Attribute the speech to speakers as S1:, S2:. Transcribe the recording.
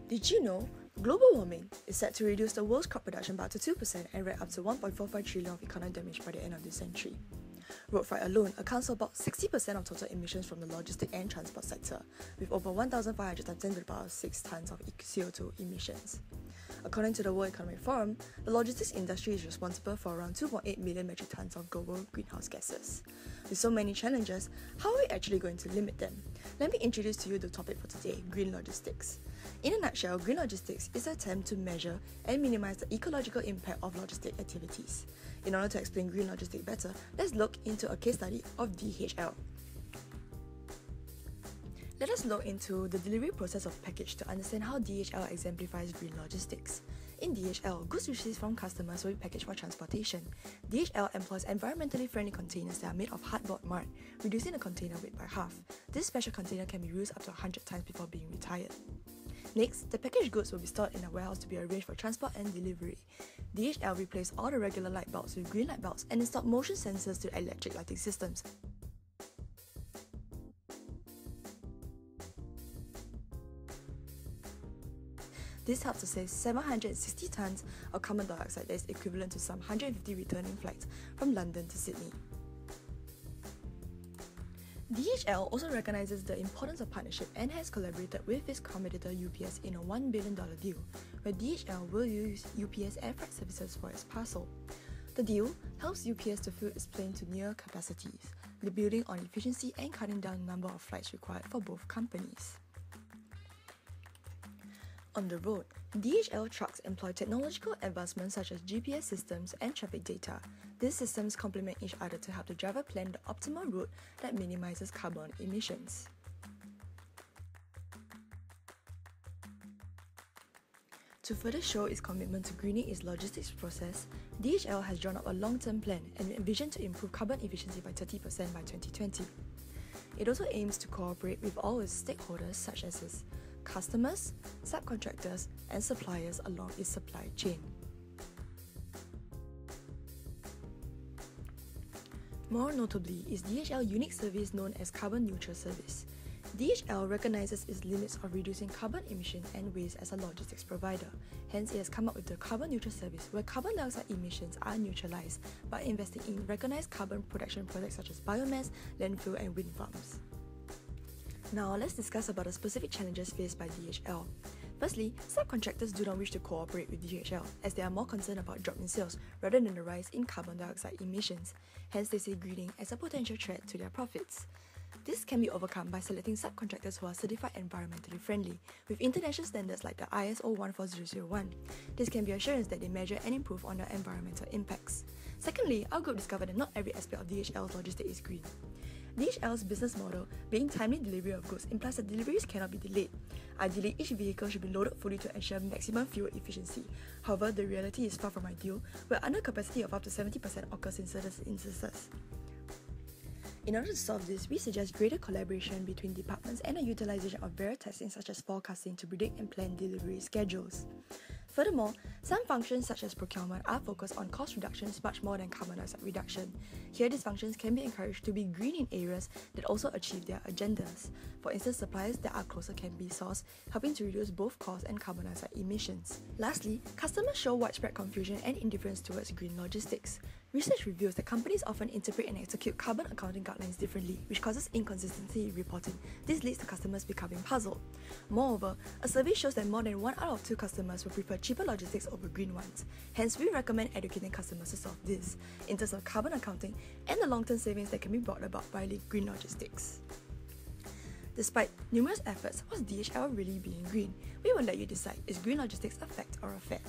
S1: Did you know global warming is set to reduce the world's crop production by up to 2% and wreak up to 1.45 trillion of economic damage by the end of this century? Road freight alone accounts for about 60% of total emissions from the logistics and transport sector, with over 1,500 times 10 to the power 6 tons of CO2 emissions. According to the World Economic Forum, the logistics industry is responsible for around 2.8 million metric tons of global greenhouse gases. With so many challenges, how are we actually going to limit them? Let me introduce to you the topic for today, green logistics. In a nutshell, green logistics is an attempt to measure and minimize the ecological impact of logistic activities. In order to explain green logistics better, let's look into a case study of DHL. Let us look into the delivery process of package to understand how DHL exemplifies green logistics. In DHL, goods received from customers will be packaged for transportation. DHL employs environmentally friendly containers that are made of hardboard mud, reducing the container weight by half. This special container can be reused up to 100 times before being retired. Next, the packaged goods will be stored in a warehouse to be arranged for transport and delivery. DHL replaced all the regular light bulbs with green light bulbs and installed motion sensors to electric lighting systems. This helps to save 760 tons of carbon dioxide that is equivalent to some 150 returning flights from London to Sydney. DHL also recognizes the importance of partnership and has collaborated with its competitor UPS in a $1 billion deal, where DHL will use UPS air freight services for its parcel. The deal helps UPS to fill its plane to near capacities, building on efficiency and cutting down the number of flights required for both companies. On the road, DHL trucks employ technological advancements such as GPS systems and traffic data. These systems complement each other to help the driver plan the optimal route that minimizes carbon emissions. To further show its commitment to greening its logistics process, DHL has drawn up a long-term plan and envisioned to improve carbon efficiency by 30% by 2020. It also aims to cooperate with all its stakeholders such as its customers, subcontractors, and suppliers along its supply chain. More notably is DHL's unique service known as Carbon Neutral Service. DHL recognizes its limits of reducing carbon emission and waste as a logistics provider. Hence, it has come up with the Carbon Neutral Service, where carbon dioxide emissions are neutralized by investing in recognized carbon production projects such as biomass, landfill, and wind farms. Now, let's discuss about the specific challenges faced by DHL. Firstly, subcontractors do not wish to cooperate with DHL as they are more concerned about drop in sales rather than the rise in carbon dioxide emissions. Hence, they see greening as a potential threat to their profits. This can be overcome by selecting subcontractors who are certified environmentally friendly, with international standards like the ISO 14001. This can be assurance that they measure and improve on their environmental impacts. Secondly, our group discovered that not every aspect of DHL's logistics is green. DHL's business model, being timely delivery of goods, implies that deliveries cannot be delayed. Ideally, each vehicle should be loaded fully to ensure maximum fuel efficiency. However, the reality is far from ideal, where undercapacity of up to 70% occurs in certain instances. In order to solve this, we suggest greater collaboration between departments and the utilization of various testing such as forecasting to predict and plan delivery schedules. Furthermore, some functions such as procurement are focused on cost reductions much more than carbon dioxide reduction. Here, these functions can be encouraged to be green in areas that also achieve their agendas. For instance, suppliers that are closer can be sourced, helping to reduce both cost and carbon dioxide emissions. Lastly, customers show widespread confusion and indifference towards green logistics. Research reveals that companies often interpret and execute carbon accounting guidelines differently, which causes inconsistency in reporting. This leads to customers becoming puzzled. Moreover, a survey shows that more than 1 out of 2 customers will prefer cheaper logistics over green ones. Hence, we recommend educating customers to solve this in terms of carbon accounting and the long-term savings that can be brought about by green logistics. Despite numerous efforts, was DHL really being green? We will let you decide, is green logistics a fact or a fad?